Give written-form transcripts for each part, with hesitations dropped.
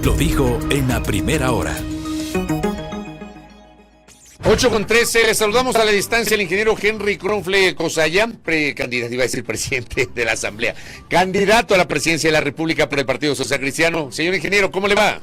Lo dijo en la primera hora. 8:13, le saludamos a la distancia al ingeniero Henry Kronfle Cosaya, precandidato, iba a decir presidente de la Asamblea, candidato a la presidencia de la República por el Partido Social Cristiano. Señor ingeniero, ¿cómo le va?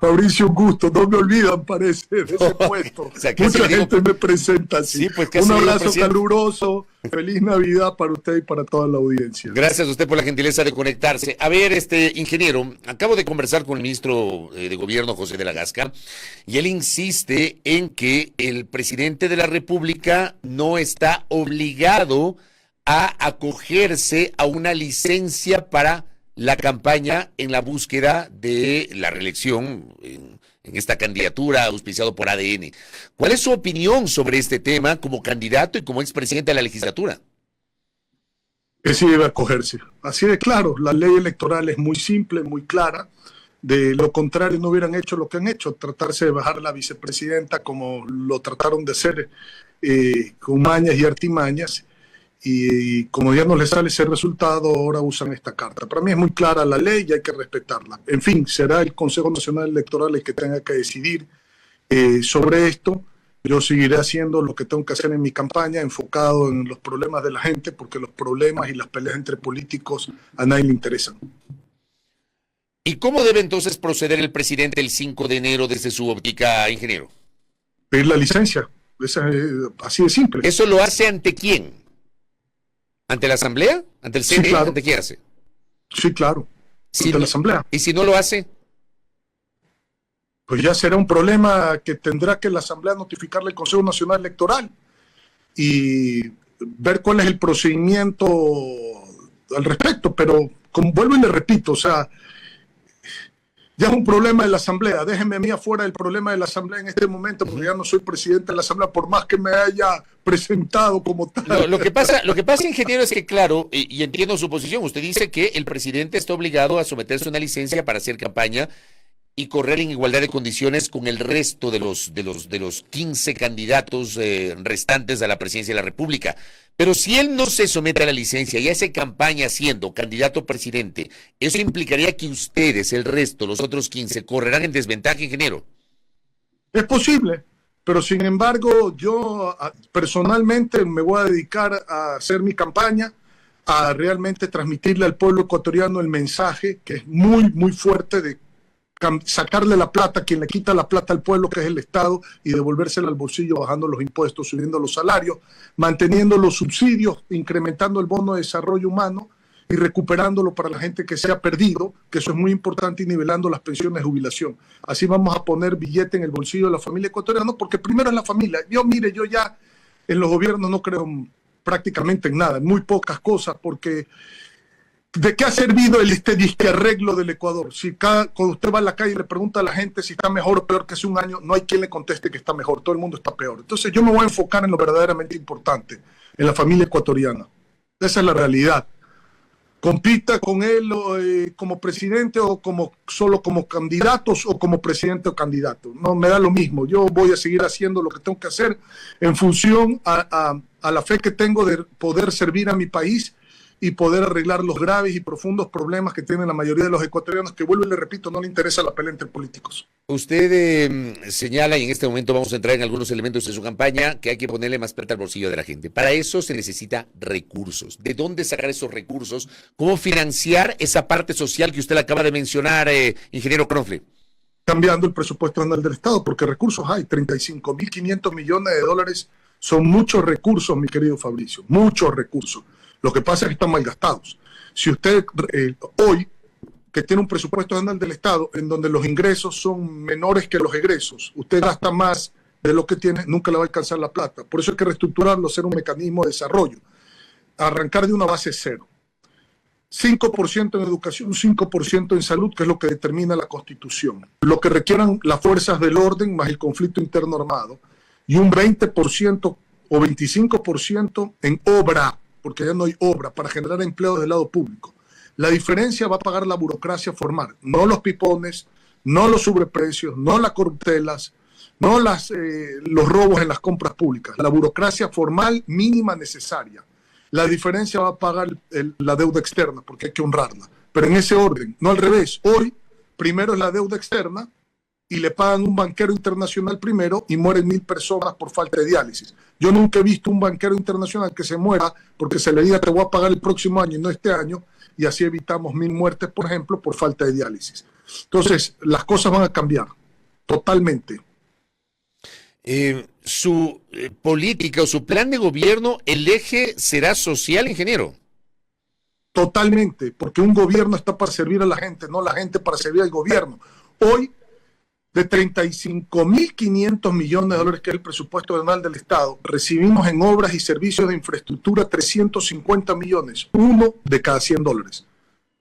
Fabricio, un gusto, no me olvidan, parece, de ese puesto. O sea, Mucha gente me presenta así. Sí, pues, un abrazo caluroso, feliz Navidad para usted y para toda la audiencia. Gracias a usted por la gentileza de conectarse. A ver, ingeniero, acabo de conversar con el ministro de Gobierno, José de la Gasca, y él insiste en que el presidente de la República no está obligado a acogerse a una licencia para la campaña en la búsqueda de la reelección en esta candidatura auspiciado por ADN. ¿Cuál es su opinión sobre este tema como candidato y como expresidente de la legislatura? Que sí debe acogerse. Así de claro, la ley electoral es muy simple, muy clara. De lo contrario no hubieran hecho lo que han hecho, tratarse de bajar a la vicepresidenta como lo trataron de hacer con mañas y artimañas. Y como ya no les sale ese resultado, ahora usan esta carta. Para mí es muy clara la ley y hay que respetarla. En fin, será el Consejo Nacional Electoral el que tenga que decidir sobre esto. Yo seguiré haciendo lo que tengo que hacer en mi campaña, enfocado en los problemas de la gente, porque los problemas y las peleas entre políticos a nadie le interesan. ¿Y cómo debe entonces proceder el presidente el 5 de enero desde su óptica, ingeniero? Pedir la licencia. Así de simple. ¿Eso lo hace ante quién? ¿Ante la Asamblea? ¿Ante el CNE? Sí, claro. ¿Ante quién hace? Sí, claro. Ante la Asamblea. ¿Y si no lo hace? Pues ya será un problema que tendrá que la Asamblea notificarle al Consejo Nacional Electoral y ver cuál es el procedimiento al respecto. Pero, como vuelvo y le repito, o sea, ya es un problema de la Asamblea. Déjenme a mí afuera del problema de la Asamblea en este momento, porque ya no soy presidente de la Asamblea, por más que me haya presentado como tal. Lo que pasa, ingeniero, es que, claro, y entiendo su posición, usted dice que el presidente está obligado a someterse a una licencia para hacer campaña y correr en igualdad de condiciones con el resto de los 15 candidatos restantes a la presidencia de la República. Pero si él no se somete a la licencia y hace campaña siendo candidato a presidente, eso implicaría que ustedes, el resto, los otros 15, correrán en desventaja, ingeniero. Es posible, pero sin embargo yo personalmente me voy a dedicar a hacer mi campaña, a realmente transmitirle al pueblo ecuatoriano el mensaje que es muy, muy fuerte de sacarle la plata, quien le quita la plata al pueblo, que es el Estado, y devolvérsela al bolsillo bajando los impuestos, subiendo los salarios, manteniendo los subsidios, incrementando el bono de desarrollo humano y recuperándolo para la gente que se ha perdido, que eso es muy importante, y nivelando las pensiones de jubilación. Así vamos a poner billete en el bolsillo de la familia ecuatoriana, porque primero es la familia. Yo ya en los gobiernos no creo prácticamente en nada, en muy pocas cosas, porque ¿de qué ha servido este disque arreglo del Ecuador? Si cuando usted va a la calle y le pregunta a la gente si está mejor o peor que hace un año, no hay quien le conteste que está mejor, todo el mundo está peor. Entonces yo me voy a enfocar en lo verdaderamente importante, en la familia ecuatoriana. Esa es la realidad. Compita con él como presidente o solo como candidatos o como presidente o candidato. No, me da lo mismo. Yo voy a seguir haciendo lo que tengo que hacer en función a la fe que tengo de poder servir a mi país y poder arreglar los graves y profundos problemas que tienen la mayoría de los ecuatorianos, que vuelvo y le repito, no le interesa la pelea entre políticos. Usted señala, y en este momento vamos a entrar en algunos elementos de su campaña, que hay que ponerle más plata al bolsillo de la gente. Para eso se necesita recursos. ¿De dónde sacar esos recursos? ¿Cómo financiar esa parte social que usted acaba de mencionar, ingeniero Kronfle? Cambiando el presupuesto anual del Estado, porque recursos hay, 35.500 millones de dólares son muchos recursos, mi querido Fabricio, muchos recursos. Lo que pasa es que están mal gastados. Si usted hoy, que tiene un presupuesto anual del Estado en donde los ingresos son menores que los egresos, usted gasta más de lo que tiene, nunca le va a alcanzar la plata. Por eso hay que reestructurarlo, hacer un mecanismo de desarrollo, arrancar de una base cero. 5% en educación, 5% en salud, que es lo que determina la Constitución. Lo que requieran las fuerzas del orden más el conflicto interno armado, y un 20% o 25% en obra, porque ya no hay obra, para generar empleo del lado público. La diferencia va a pagar la burocracia formal, no los pipones, no los sobreprecios, no las corruptelas, no los robos en las compras públicas. La burocracia formal mínima necesaria. La diferencia va a pagar la deuda externa, porque hay que honrarla. Pero en ese orden, no al revés. Hoy primero es la deuda externa y le pagan un banquero internacional primero y mueren 1.000 personas por falta de diálisis. Yo nunca he visto un banquero internacional que se muera porque se le diga te voy a pagar el próximo año y no este año, y así evitamos 1.000 muertes, por ejemplo, por falta de diálisis. Entonces, las cosas van a cambiar totalmente. Su política o su plan de gobierno, el eje será social, ingeniero. Totalmente, porque un gobierno está para servir a la gente, no la gente para servir al gobierno. Hoy, de 35.500 millones de dólares, que es el presupuesto anual del Estado, recibimos en obras y servicios de infraestructura 350 millones, uno de cada 100 dólares.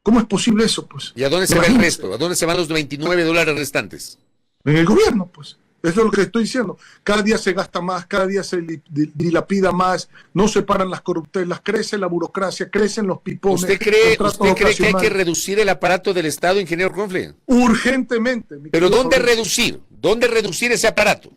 ¿Cómo es posible eso? Pues, ¿Y a dónde se va el resto? ¿A dónde se van los 29 dólares restantes? En el gobierno, pues. Eso es lo que estoy diciendo. Cada día se gasta más, cada día se dilapida más, no se paran las corruptelas, crece la burocracia, crecen los pipones. ¿Usted cree que hay que reducir el aparato del Estado, ingeniero Confle? Urgentemente. ¿Pero dónde reducir? ¿Dónde reducir ese aparato?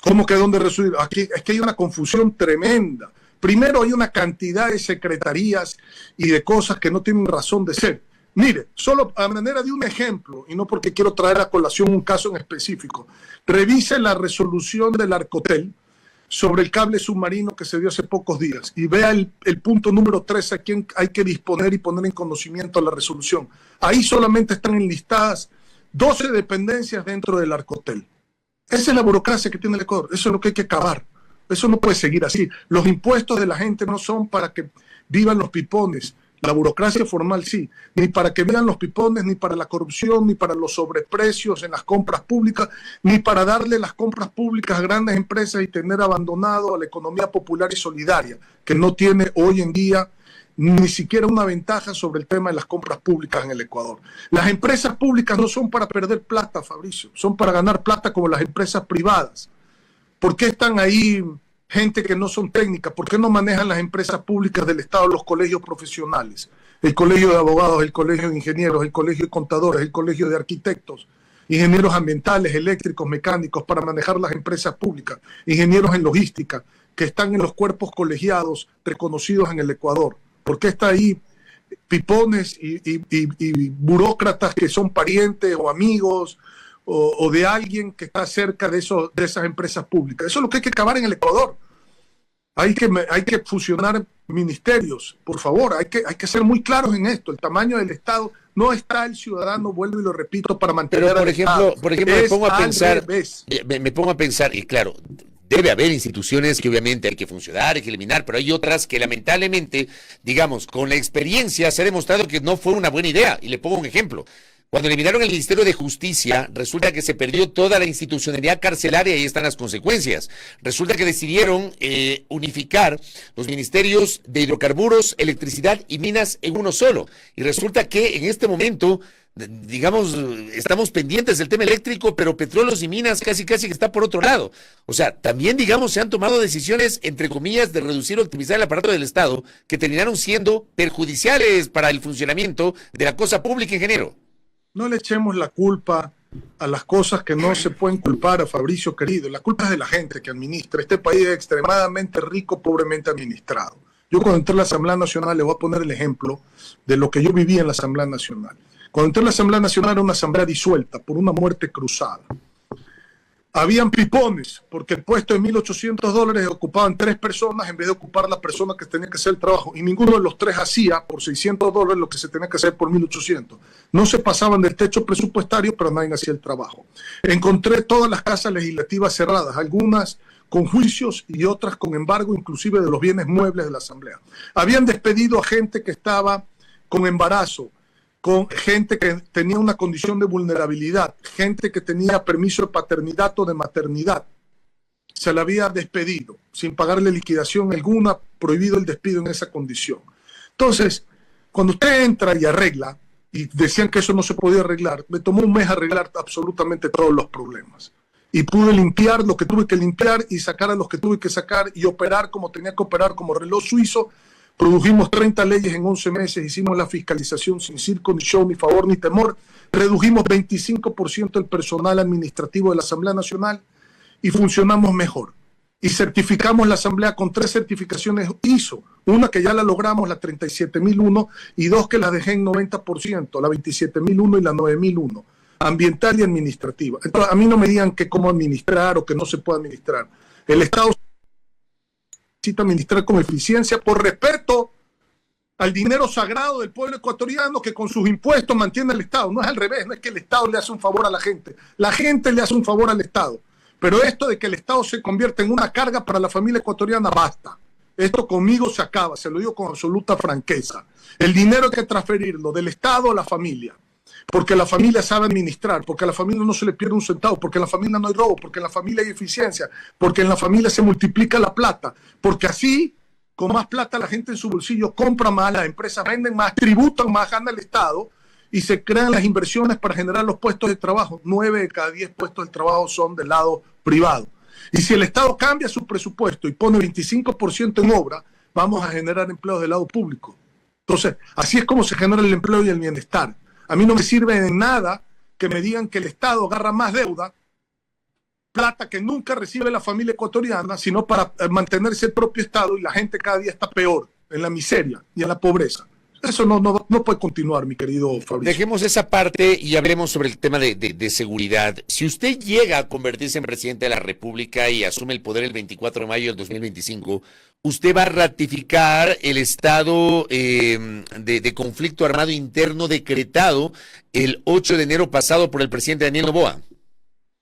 ¿Cómo que dónde reducir? Aquí es que hay una confusión tremenda. Primero hay una cantidad de secretarías y de cosas que no tienen razón de ser. Mire, solo a manera de un ejemplo, y no porque quiero traer a colación un caso en específico, revise la resolución del Arcotel sobre el cable submarino que se dio hace pocos días y vea el punto número 13 a quien hay que disponer y poner en conocimiento la resolución. Ahí solamente están enlistadas 12 dependencias dentro del Arcotel. Esa es la burocracia que tiene el Ecuador, eso es lo que hay que acabar. Eso no puede seguir así. Los impuestos de la gente no son para que vivan los pipones. La burocracia formal sí, ni para que vivan los pipones, ni para la corrupción, ni para los sobreprecios en las compras públicas, ni para darle las compras públicas a grandes empresas y tener abandonado a la economía popular y solidaria, que no tiene hoy en día ni siquiera una ventaja sobre el tema de las compras públicas en el Ecuador. Las empresas públicas no son para perder plata, Fabricio, son para ganar plata como las empresas privadas. ¿Por qué están ahí gente que no son técnicas? ¿Por qué no manejan las empresas públicas del Estado los colegios profesionales? El colegio de abogados, el colegio de ingenieros, el colegio de contadores, el colegio de arquitectos, ingenieros ambientales, eléctricos, mecánicos para manejar las empresas públicas, ingenieros en logística, que están en los cuerpos colegiados reconocidos en el Ecuador. ¿Por qué está ahí pipones y burócratas que son parientes o amigos o de alguien que está cerca de esas empresas públicas? Eso es lo que hay que acabar en el Ecuador. Hay que fusionar ministerios, por favor, hay que ser muy claros en esto. El tamaño del Estado no está el ciudadano, vuelvo y lo repito, para mantener. Pero por ejemplo, me pongo a pensar, y claro, debe haber instituciones que obviamente hay que funcionar, hay que eliminar, pero hay otras que lamentablemente, digamos, con la experiencia se ha demostrado que no fue una buena idea. Y le pongo un ejemplo. Cuando eliminaron el Ministerio de Justicia, resulta que se perdió toda la institucionalidad carcelaria y ahí están las consecuencias. Resulta que decidieron unificar los ministerios de hidrocarburos, electricidad y minas en uno solo. Y resulta que en este momento, digamos, estamos pendientes del tema eléctrico, pero petróleos y minas casi que está por otro lado. O sea, también, digamos, se han tomado decisiones, entre comillas, de reducir o optimizar el aparato del Estado que terminaron siendo perjudiciales para el funcionamiento de la cosa pública, ingeniero. No le echemos la culpa a las cosas que no se pueden culpar, a Fabricio querido. La culpa es de la gente que administra. Este país es extremadamente rico, pobremente administrado. Yo cuando entré a la Asamblea Nacional, le voy a poner el ejemplo de lo que yo viví en la Asamblea Nacional. Cuando entré a la Asamblea Nacional era una asamblea disuelta por una muerte cruzada. Habían pipones, porque el puesto de $1.800 ocupaban 3 personas en vez de ocupar la persona que tenía que hacer el trabajo. Y ninguno de los 3 hacía por $600 lo que se tenía que hacer por $1.800. No se pasaban del techo presupuestario, pero nadie hacía el trabajo. Encontré todas las casas legislativas cerradas, algunas con juicios y otras con embargo, inclusive de los bienes muebles de la Asamblea. Habían despedido a gente que estaba con embarazo, con gente que tenía una condición de vulnerabilidad, gente que tenía permiso de paternidad o de maternidad. Se la había despedido sin pagarle liquidación alguna, prohibido el despido en esa condición. Entonces, cuando usted entra y arregla, y decían que eso no se podía arreglar, me tomó un mes arreglar absolutamente todos los problemas. Y pude limpiar lo que tuve que limpiar y sacar a los que tuve que sacar y operar como tenía que operar como reloj suizo. Produjimos 30 leyes en 11 meses, hicimos la fiscalización sin circo, ni show, ni favor, ni temor. Redujimos 25% el personal administrativo de la Asamblea Nacional y funcionamos mejor. Y certificamos la Asamblea con 3 certificaciones ISO. Una que ya la logramos, la 37001, y 2 que las dejé en 90%, la 27001 y la 9001. ambiental y administrativa. Entonces, a mí no me digan que cómo administrar o que no se puede administrar. El Estado necesita administrar con eficiencia por respeto al dinero sagrado del pueblo ecuatoriano que con sus impuestos mantiene el Estado. No es al revés, no es que el Estado le hace un favor a la gente le hace un favor al Estado. Pero esto de que el Estado se convierta en una carga para la familia ecuatoriana, basta. Esto conmigo se acaba, se lo digo con absoluta franqueza. El dinero hay que transferirlo del Estado a la familia, porque la familia sabe administrar, porque a la familia no se le pierde un centavo, porque en la familia no hay robo, porque en la familia hay eficiencia, porque en la familia se multiplica la plata, porque así, con más plata la gente en su bolsillo compra más, las empresas venden más, tributan más, gana el Estado y se crean las inversiones para generar los puestos de trabajo. 9 de cada 10 puestos de trabajo son del lado privado. Y si el Estado cambia su presupuesto y pone 25% en obra, vamos a generar empleos del lado público. Entonces, así es como se genera el empleo y el bienestar. A mí no me sirve de nada que me digan que el Estado agarra más deuda, plata que nunca recibe la familia ecuatoriana, sino para mantenerse el propio Estado, y la gente cada día está peor, en la miseria y en la pobreza. Eso no puede continuar, mi querido Fabricio. Dejemos esa parte y hablemos sobre el tema de seguridad. Si usted llega a convertirse en presidente de la República y asume el poder el 24 de mayo del 2025, ¿usted va a ratificar el estado de conflicto armado interno decretado el 8 de enero pasado por el presidente Daniel Noboa?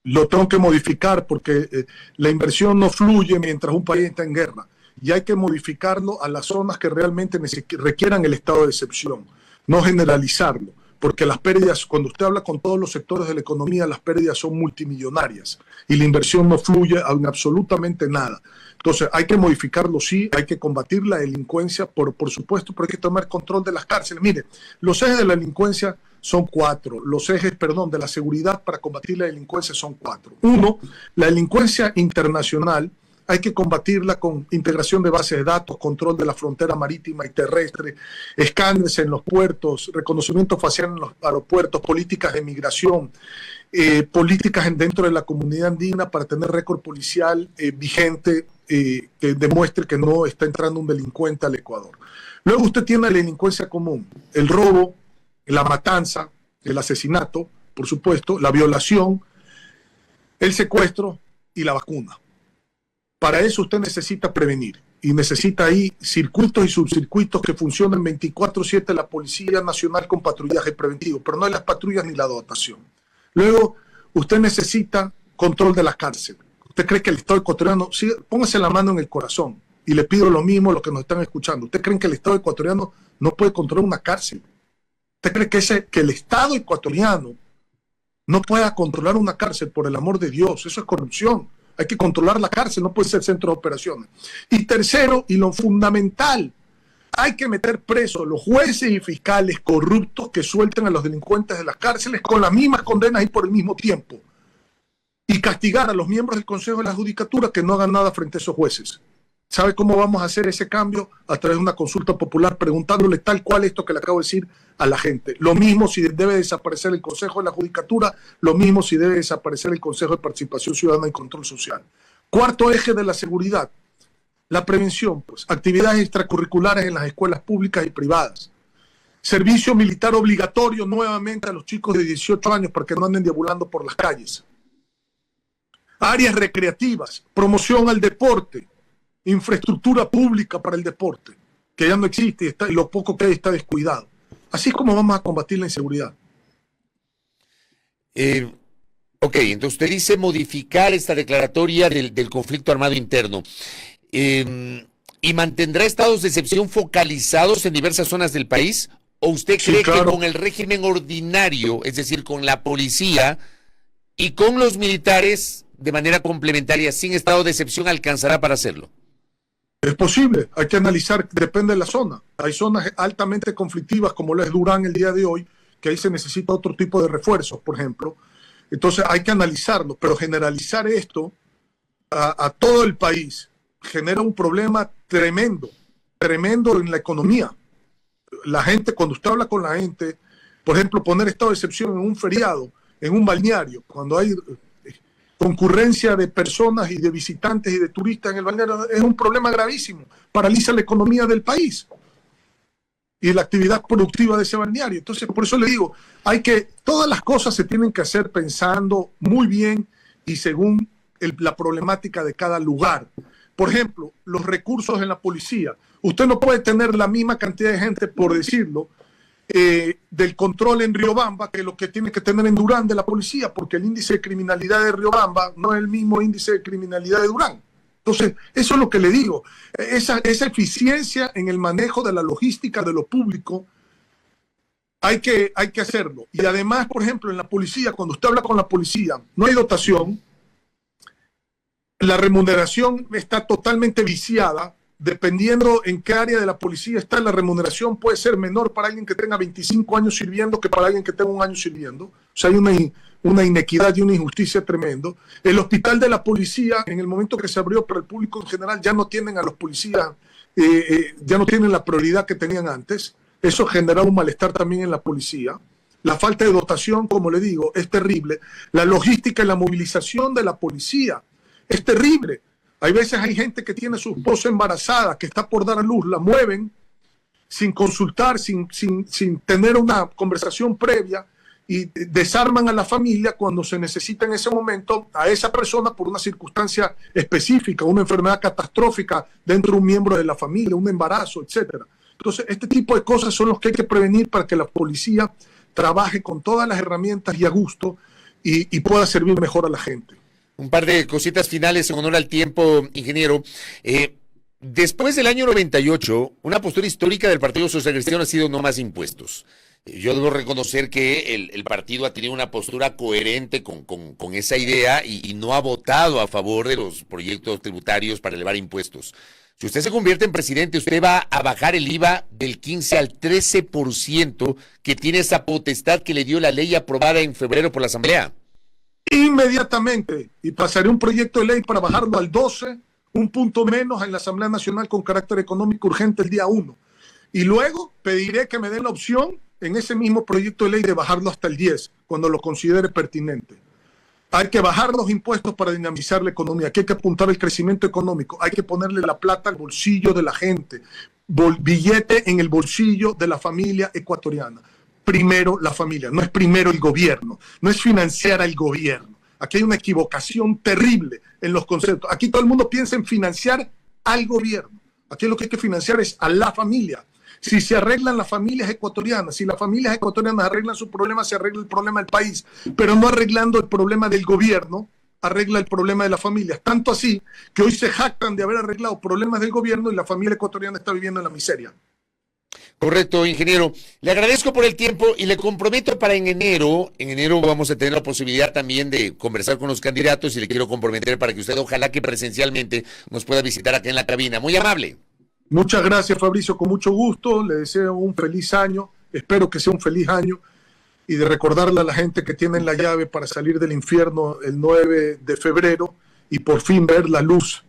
Lo tengo que modificar porque la inversión no fluye mientras un país está en guerra. Y hay que modificarlo a las zonas que realmente requieran el estado de excepción, no generalizarlo, porque las pérdidas, cuando usted habla con todos los sectores de la economía, las pérdidas son multimillonarias y la inversión no fluye en absolutamente nada. Entonces hay que modificarlo, sí, hay que combatir la delincuencia, por supuesto, pero hay que tomar control de las cárceles. Mire, los ejes de la delincuencia son 4, los ejes, perdón, de la seguridad para combatir la delincuencia son 4. 1, la delincuencia internacional. Hay que combatirla con integración de bases de datos, control de la frontera marítima y terrestre, escáneres en los puertos, reconocimiento facial en los aeropuertos, políticas de migración, políticas dentro de la comunidad andina para tener récord policial vigente que demuestre que no está entrando un delincuente al Ecuador. Luego usted tiene la delincuencia común, el robo, la matanza, el asesinato, por supuesto, la violación, el secuestro y la vacuna. Para eso usted necesita prevenir y necesita ahí circuitos y subcircuitos que funcionen 24/7 la Policía Nacional con patrullaje preventivo, pero no hay las patrullas ni la dotación. Luego, usted necesita control de la cárcel. ¿Usted cree que el Estado ecuatoriano, sí, póngase la mano en el corazón y le pido lo mismo a los que nos están escuchando? ¿Usted cree que el Estado ecuatoriano no puede controlar una cárcel? ¿Usted cree que el Estado ecuatoriano no pueda controlar una cárcel? Por el amor de Dios, eso es corrupción. Hay que controlar la cárcel, no puede ser centro de operaciones. Y tercero, y lo fundamental, hay que meter presos a los jueces y fiscales corruptos que suelten a los delincuentes de las cárceles con las mismas condenas y por el mismo tiempo. Y castigar a los miembros del Consejo de la Judicatura que no hagan nada frente a esos jueces. ¿Sabe cómo vamos a hacer ese cambio? A través de una consulta popular, preguntándole tal cual esto que le acabo de decir a la gente. Lo mismo si debe desaparecer el Consejo de la Judicatura, lo mismo si debe desaparecer el Consejo de Participación Ciudadana y Control Social. Cuarto eje de la seguridad, la prevención, pues, actividades extracurriculares en las escuelas públicas y privadas. Servicio militar obligatorio nuevamente a los chicos de 18 años para que no anden deambulando por las calles. Áreas recreativas, promoción al deporte, infraestructura pública para el deporte, que ya no existe y lo poco que hay está descuidado. Así es como vamos a combatir la inseguridad. Ok, entonces usted dice modificar esta declaratoria del conflicto armado interno. ¿Y mantendrá estados de excepción focalizados en diversas zonas del país? ¿O usted cree que con el régimen ordinario, es decir, con la policía y con los militares de manera complementaria, sin estado de excepción, alcanzará para hacerlo? Es posible, hay que analizar, depende de la zona. Hay zonas altamente conflictivas como lo es Durán el día de hoy, que ahí se necesita otro tipo de refuerzos, por ejemplo. Entonces hay que analizarlo, pero generalizar esto a todo el país genera un problema tremendo en la economía. La gente, cuando usted habla con la gente, por ejemplo, poner estado de excepción en un feriado, en un balneario, cuando hay concurrencia de personas y de visitantes y de turistas en el balneario, es un problema gravísimo, paraliza la economía del país. y la actividad productiva de ese balneario. Entonces, por eso le digo, todas las cosas se tienen que hacer pensando muy bien y según la problemática de cada lugar. Por ejemplo, los recursos en la policía. Usted no puede tener la misma cantidad de gente, por decirlo, del control en Riobamba que lo que tiene que tener en Durán de la policía, porque el índice de criminalidad de Riobamba no es el mismo índice de criminalidad de Durán. Entonces, eso es lo que le digo. Esa eficiencia en el manejo de la logística de lo público hay que hacerlo. Y además, por ejemplo, en la policía, cuando usted habla con la policía, no hay dotación, la remuneración está totalmente viciada. Dependiendo en qué área de la policía está, la remuneración puede ser menor para alguien que tenga 25 años sirviendo que para alguien que tenga 1 año sirviendo. O sea, hay una inequidad y una injusticia tremendo. El hospital de la policía, en el momento que se abrió para el público en general, ya no tienen a los policías, ya no tienen la prioridad que tenían antes. Eso genera un malestar también en la policía. La falta de dotación, como le digo, es terrible. La logística y la movilización de la policía es terrible. Hay veces hay gente que tiene a su esposa embarazada, que está por dar a luz, la mueven sin consultar, sin tener una conversación previa y desarman a la familia cuando se necesita en ese momento a esa persona por una circunstancia específica, una enfermedad catastrófica dentro de un miembro de la familia, un embarazo, etc. Entonces, este tipo de cosas son los que hay que prevenir para que la policía trabaje con todas las herramientas y a gusto y pueda servir mejor a la gente. Un par de cositas finales en honor al tiempo, ingeniero. Después del año 98, una postura histórica del Partido Social Cristiano ha sido no más impuestos. Yo debo reconocer que el partido ha tenido una postura coherente con esa idea y no ha votado a favor de los proyectos tributarios para elevar impuestos. Si usted se convierte en presidente, usted va a bajar el IVA del 15 al 13% que tiene esa potestad que le dio la ley aprobada en febrero por la Asamblea. Inmediatamente, y pasaré un proyecto de ley para bajarlo al 12, un punto menos en la Asamblea Nacional con carácter económico urgente el día 1. Y luego pediré que me den la opción en ese mismo proyecto de ley de bajarlo hasta el 10, cuando lo considere pertinente. Hay que bajar los impuestos para dinamizar la economía, aquí hay que apuntar al crecimiento económico, hay que ponerle la plata al bolsillo de la gente, billete en el bolsillo de la familia ecuatoriana. Primero la familia, no es primero el gobierno, no es financiar al gobierno. Aquí hay una equivocación terrible en los conceptos. Aquí todo el mundo piensa en financiar al gobierno. Aquí lo que hay que financiar es a la familia. Si se arreglan las familias ecuatorianas, si las familias ecuatorianas arreglan su problema, se arregla el problema del país, pero no arreglando el problema del gobierno, arregla el problema de las familias. Tanto así que hoy se jactan de haber arreglado problemas del gobierno y la familia ecuatoriana está viviendo en la miseria. Correcto, ingeniero. Le agradezco por el tiempo y le comprometo para en enero vamos a tener la posibilidad también de conversar con los candidatos y le quiero comprometer para que usted ojalá que presencialmente nos pueda visitar acá en la cabina. Muy amable. Muchas gracias, Fabricio, con mucho gusto. Le deseo un feliz año. Espero que sea un feliz año y de recordarle a la gente que tienen la llave para salir del infierno el 9 de febrero y por fin ver la luz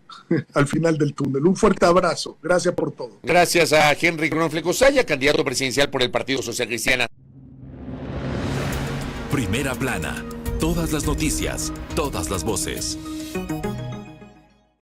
al final del túnel. Un fuerte abrazo. Gracias por todo. Gracias a Henry Cronflecosaya, candidato presidencial por el Partido Social Cristiano. Primera plana. Todas las noticias, todas las voces.